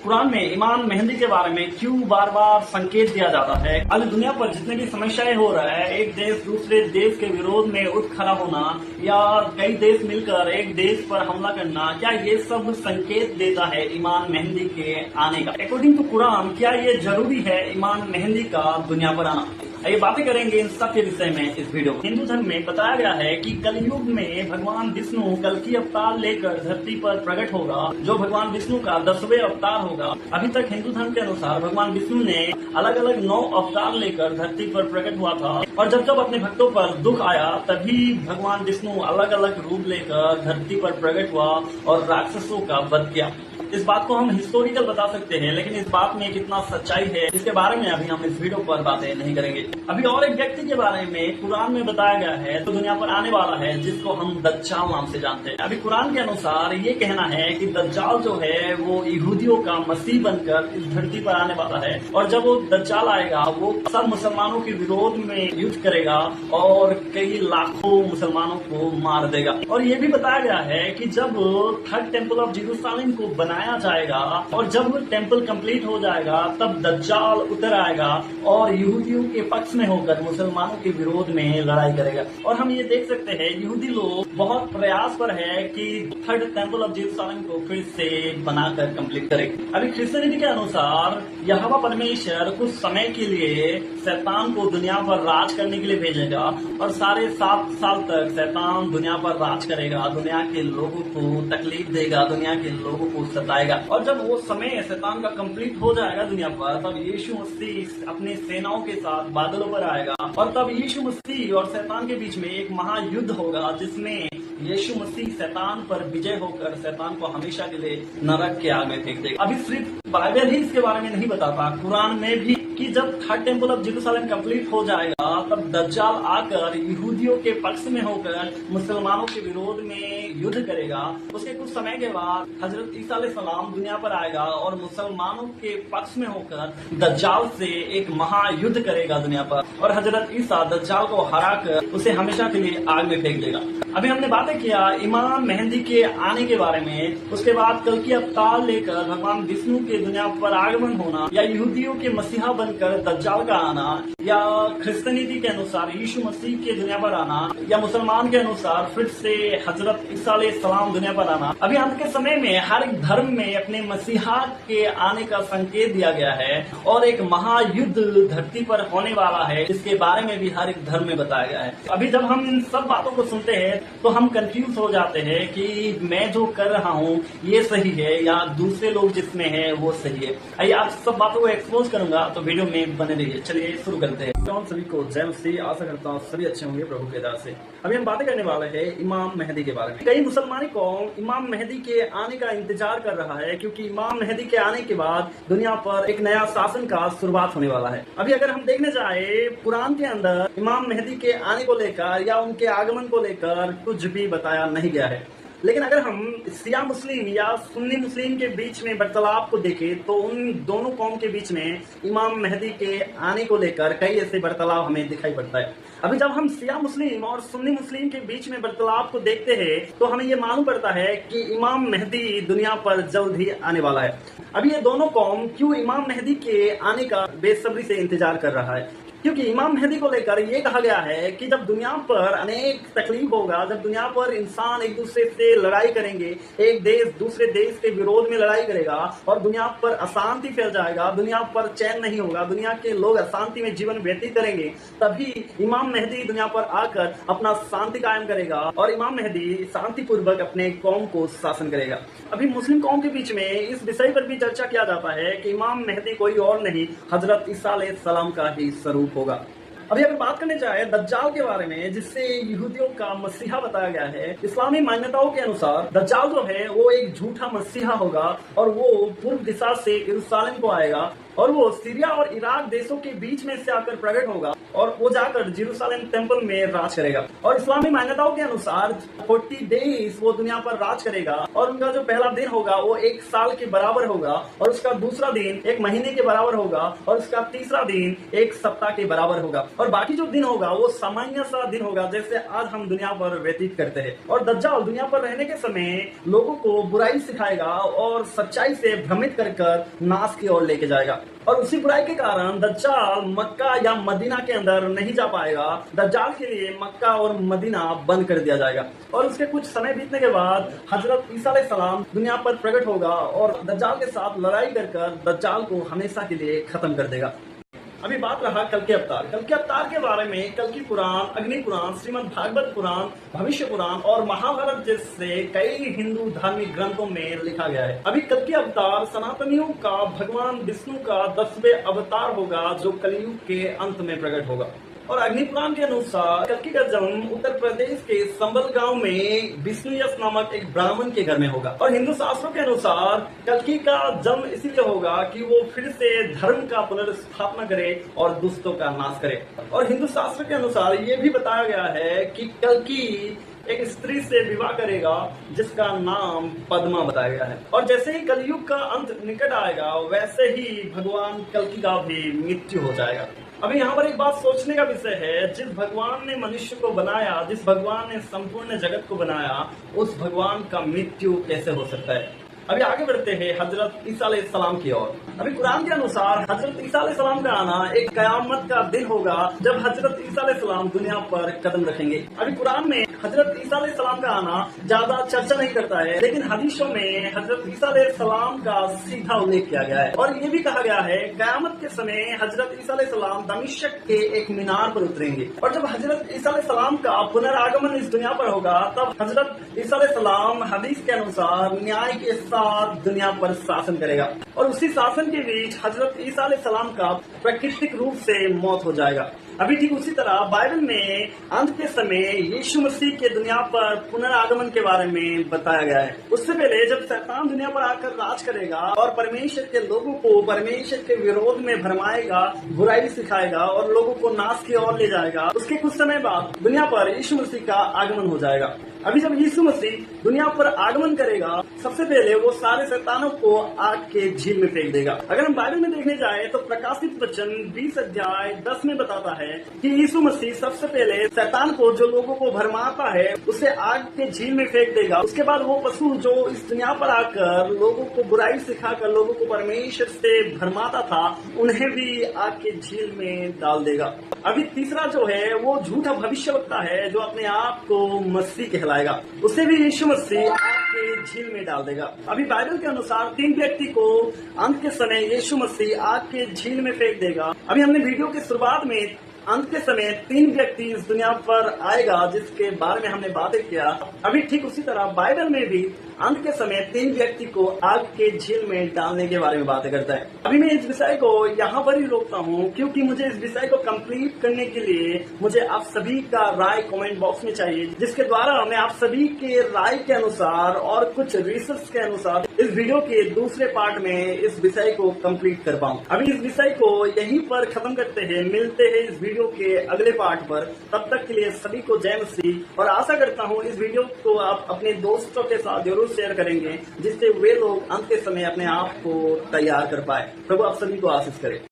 कुरान में इमाम मेहंदी के बारे में क्यों बार बार संकेत दिया जाता है। आज दुनिया पर जितने भी समस्याएं हो रहा है, एक देश दूसरे देश के विरोध में उठ खड़ा होना या कई देश मिलकर एक देश पर हमला करना, क्या ये सब संकेत देता है इमाम मेहंदी के आने का? अकॉर्डिंग टू कुरान, क्या ये जरूरी है इमाम मेहंदी का दुनिया पर आना? ये बातें करेंगे इन सब के विषय में इस वीडियो में। हिंदू धर्म में बताया गया है कि कलयुग में भगवान विष्णु कल की अवतार लेकर धरती पर प्रकट होगा, जो भगवान विष्णु का 10वें अवतार होगा। अभी तक हिंदू धर्म के अनुसार भगवान विष्णु ने अलग अलग 9 अवतार लेकर धरती पर प्रकट हुआ था, और जब जब अपने भक्तों पर दुख आया तभी भगवान विष्णु अलग अलग रूप लेकर धरती पर प्रकट हुआ और राक्षसों का वध किया। इस बात को हम हिस्टोरिकल बता सकते हैं, लेकिन इस बात में कितना सच्चाई है इसके बारे में अभी हम इस वीडियो पर बातें नहीं करेंगे। अभी और एक व्यक्ति के बारे में कुरान में बताया गया है, तो दुनिया पर आने वाला है, जिसको हम दज्जाल नाम से जानते हैं। अभी कुरान के अनुसार ये कहना है कि दज्जाल जो है वो यहूदियों का मसीह बनकर इस धरती पर आने वाला है, और जब वो दज्जाल आएगा वो सब मुसलमानों के विरोध में युद्ध करेगा और कई लाखों मुसलमानों को मार देगा। और ये भी बताया गया है कि जब थर्ड टेम्पल ऑफ जेरूसलम को बनाया जाएगा और जब वो टेम्पल कंप्लीट हो जाएगा तब दज्जाल उतर आएगा और यहूदियों के पक्ष में होकर मुसलमानों के विरोध में लड़ाई करेगा। और हम ये देख सकते हैं यहूदी लोग बहुत प्रयास पर है कि थर्ड टेम्पल ऑफ जेरूसलम को फिर से बनाकर कंप्लीट करें। अभी क्रिश्चियनिटी के अनुसार यहोवा परमेश्वर कुछ समय के लिए शैतान को दुनिया पर राज करने के लिए भेजेगा, और सारे 7 साल तक शैतान दुनिया पर राज करेगा, दुनिया के लोगों को तकलीफ देगा, दुनिया के लोगों को सताएगा। और जब वो समय शैतान का कंप्लीट हो जाएगा दुनिया पर, तब यीशु मसीह अपनी सेनाओं के साथ बादलों पर आएगा, और तब यीशु मसीह और शैतान के बीच में एक महायुद्ध होगा, जिसमें यीशु मसीह शैतान पर विजय होकर शैतान को हमेशा के लिए नरक के आग में फेंक देगा। अभी सिर्फ बाइबल ही इसके बारे में नहीं बताता, कुरान में भी कि जब third temple of Jerusalem complete हो जाएगा तब दज्जाल आकर यहूदियों के पक्ष में होकर मुसलमानों के विरोध में युद्ध करेगा। उसके कुछ समय के बाद हजरत ईसा अलैहिस्सलाम दुनिया पर आएगा और मुसलमानों के पक्ष में होकर दज्जाल से एक महायुद्ध करेगा दुनिया पर, और हजरत ईसा दज्जाल को हराकर उसे हमेशा के लिए आग में फेंक देगा। अभी हमने बातें किया इमाम मेहंदी के आने के बारे में, उसके बाद कल की अवतार लेकर भगवान विष्णु के दुनिया पर आगमन होना, या यहूदियों के मसीहा बनकर दज्जाल का आना, या क्रिश्चियनिटी के अनुसार यीशु मसीह के दुनिया पर आना, या मुसलमान के अनुसार फिर से हजरत ईसा अलैहिस्सलाम दुनिया पर आना। अभी अंत के समय में हर एक धर्म में अपने मसीहा के आने का संकेत दिया गया है, और एक महायुद्ध धरती पर होने वाला है, इसके बारे में भी हर एक धर्म में बताया गया है। अभी जब हम इन सब बातों को सुनते हैं तो हम कंफ्यूज हो जाते हैं कि मैं जो कर रहा हूँ ये सही है या दूसरे लोग जिसमें है वो सही है। आइए आज सब बातों को एक्सपोज करूंगा, तो वीडियो में बने रहिए। चलिए शुरू करते हैं। सभी को जय मसीह, आशा करता हूँ सभी अच्छे होंगे प्रभु के दया से। अभी हम बातें करने वाले हैं इमाम मेहंदी के बारे में। कई मुसलमान कौम इमाम मेहंदी के आने का इंतजार कर रहा है, क्योंकि इमाम मेहंदी के आने के बाद दुनिया पर एक नया शासन का शुरुआत होने वाला है। अभी अगर हम देखने जाए कुरान के अंदर इमाम मेहंदी के आने को लेकर या उनके आगमन को लेकर कुछ भी बताया नहीं गया है, लेकिन अगर हम शिया मुस्लिम या सुन्नी मुस्लिम के बीच में वार्तालाप को देखें तो उन दोनों कौम के बीच में इमाम मेहंदी के आने को लेकर कई ऐसे वार्तालाप हमें दिखाई पड़ता है। अभी जब हम शिया मुस्लिम और सुन्नी मुस्लिम के बीच में वार्तालाप को देखते हैं तो हमें ये मालूम पड़ता है कि इमाम मेहंदी दुनिया पर जल्द ही आने वाला है। अभी ये दोनों कौम क्यों इमाम मेहंदी के आने का बेसब्री से इंतजार कर रहा है? क्योंकि इमाम मेहंदी को लेकर ये कहा गया है कि जब दुनिया पर अनेक तकलीफ होगा, जब दुनिया पर इंसान एक दूसरे से लड़ाई करेंगे, एक देश दूसरे देश के विरोध में लड़ाई करेगा और दुनिया पर अशांति फैल जाएगा, दुनिया पर चैन नहीं होगा, दुनिया के लोग अशांति में जीवन व्यतीत करेंगे, तभी इमाम मेहंदी दुनिया पर आकर अपना शांति कायम करेगा और इमाम मेहंदी शांतिपूर्वक अपने कौम को शासन करेगा। अभी मुस्लिम कौम के बीच में इस विषय पर भी चर्चा किया जाता है कि इमाम मेहंदी कोई और नहीं, हजरत ईसा अलैहिस्सलाम का ही स्वरूप होगा। अभी अगर बात करने जाए दज्जाल के बारे में, जिससे यहूदियों का मसीहा बताया गया है, इस्लामी मान्यताओं के अनुसार दज्जाल जो है वो एक झूठा मसीहा होगा, और वो पूर्व दिशा से यरूशलेम को आएगा, और वो सीरिया और इराक देशों के बीच में से आकर प्रकट होगा, और वो जाकर जेरूसलम टेम्पल में राज करेगा। और इस्लामी मान्यताओं के अनुसार 40 डेज वो दुनिया पर राज करेगा और उनका जो पहला दिन होगा वो 1 साल के बराबर होगा और उसका दूसरा दिन 1 महीने के बराबर होगा और उसका तीसरा दिन 1 सप्ताह के बराबर होगा और बाकी जो दिन होगा वो सामान्य सा दिन होगा जैसे आज हम दुनिया पर व्यतीत करते हैं। और दज्जाल दुनिया पर रहने के समय लोगों को बुराई सिखाएगा और सच्चाई से भ्रमित कर नाश की ओर लेके जाएगा और उसी बुराई के कारण दज्जाल मक्का या मदीना के अंदर नहीं जा पाएगा। दज्जाल के लिए मक्का और मदीना बंद कर दिया जाएगा और उसके कुछ समय बीतने के बाद हजरत ईसा अलैहिस्सलाम दुनिया पर प्रकट होगा और दज्जाल के साथ लड़ाई कर दज्जाल को हमेशा के लिए खत्म कर देगा। अभी बात रहा कल के अवतार। कल के अवतार के बारे में कल की पुराण, अग्नि पुराण, श्रीमद् भागवत पुराण, भविष्य पुराण और महाभारत जैसे कई हिंदू धार्मिक ग्रंथों में लिखा गया है। अभी कल के अवतार सनातनियों का भगवान विष्णु का 10वें अवतार होगा जो कलयुग के अंत में प्रकट होगा। और अग्नि पुराण के अनुसार कल्कि का जन्म उत्तर प्रदेश के संबल गांव में विष्णुयश नामक एक ब्राह्मण के घर में होगा। और हिंदू शास्त्रों के अनुसार कल्कि का जन्म इसीलिए होगा कि वो फिर से धर्म का पुनर्स्थापना करे और दुष्टों का नाश करे। और हिंदू शास्त्र के अनुसार ये भी बताया गया है कि कल्कि एक स्त्री से विवाह करेगा जिसका नाम पद्मा बताया गया है। और जैसे ही कलयुग का अंत निकट आएगा वैसे ही भगवान कल्कि का भी मृत्यु हो जाएगा। अभी यहाँ पर एक बात सोचने का विषय है, जिस भगवान ने मनुष्य को बनाया, जिस भगवान ने संपूर्ण जगत को बनाया, उस भगवान का मृत्यु कैसे हो सकता है। अभी आगे बढ़ते हैं हजरत ईसा अलैहिस्सलाम की ओर। अभी कुरान के अनुसार हजरत ईसा अलैहिस्सलाम का आना एक कयामत का दिन होगा जब हजरत ईसा अलैहिस्सलाम दुनिया पर कदम रखेंगे। अभी कुरान में हजरत ईसा अलैहिस्सलाम का आना ज्यादा चर्चा नहीं करता है, लेकिन हदीसों में हजरत ईसा अलैहिस्सलाम का सीधा उल्लेख किया गया है। और ये भी कहा गया है कयामत के समय हजरत ईसा अलैहिस्सलाम दमिश्क के एक मीनार पर उतरेंगे। और जब हजरत ईसा अलैहिस्सलाम का पुनरागमन इस दुनिया पर होगा तब हजरत ईसा अलैहिस्सलाम हदीस के अनुसार न्याय के साथ दुनिया पर शासन करेगा और उसी शासन के बीच हजरत ईसा अलैहिस्सलाम का प्राकृतिक रूप से मौत हो जाएगा। अभी ठीक उसी तरह बाइबल में अंत के समय यीशु मसीह के दुनिया पर पुनरागमन के बारे में बताया गया है। उससे पहले जब शैतान दुनिया पर आकर राज करेगा और परमेश्वर के लोगों को परमेश्वर के विरोध में भरमाएगा, बुराई सिखाएगा और लोगों को नाश की ओर ले जाएगा, उसके कुछ समय बाद दुनिया पर यीशु मसीह का आगमन हो जाएगा। अभी जब यीशु मसीह दुनिया पर आगमन करेगा सबसे पहले वो सारे शैतानों को आग के झील में फेंक देगा। अगर हम बाइबल में देखने जाए तो प्रकाशित वचन 20 अध्याय 10 में बताता है कि यीशु मसीह सबसे पहले शैतान को, जो लोगों को भरमाता है, उसे आग के झील में फेंक देगा। उसके बाद वो पशु जो इस दुनिया पर आकर लोगों को बुराई सिखाकर लोगों को परमेश्वर से भरमाता था, उन्हें भी आग के झील में डाल देगा। अभी तीसरा जो है वो झूठा भविष्यवक्ता है जो अपने आप को मसीह कहलाएगा, उसे भी यीशु मसीह आग के झील में डाल देगा। अभी बाइबल के अनुसार 3 व्यक्ति को अंत के समय यीशु मसीह आग के झील में फेंक देगा। अभी हमने वीडियो की शुरुआत में अंत के समय 3 व्यक्ति इस दुनिया पर आएगा जिसके बारे में हमने बातें किया। अभी ठीक उसी तरह बाइबल में भी अंत के समय 3 व्यक्ति को आग के झील में डालने के बारे में बातें करता है। अभी मैं इस विषय को यहाँ पर ही रोकता हूँ क्योंकि मुझे इस विषय को कंप्लीट करने के लिए मुझे आप सभी का राय कमेंट बॉक्स में चाहिए, जिसके द्वारा मैं आप सभी के राय के अनुसार और कुछ रिसर्च के अनुसार इस वीडियो के दूसरे पार्ट में इस विषय को कंप्लीट कर पाऊँ। अभी इस विषय को यहीं पर खत्म करते हैं, मिलते हैं इस वीडियो के अगले पार्ट पर। तब तक के लिए सभी को जय मसीह और आशा करता हूँ इस वीडियो को आप अपने दोस्तों के साथ जरूर शेयर करेंगे जिससे वे लोग अंत के समय अपने आप को तैयार कर पाए। प्रभु आप सभी को आशीष करे।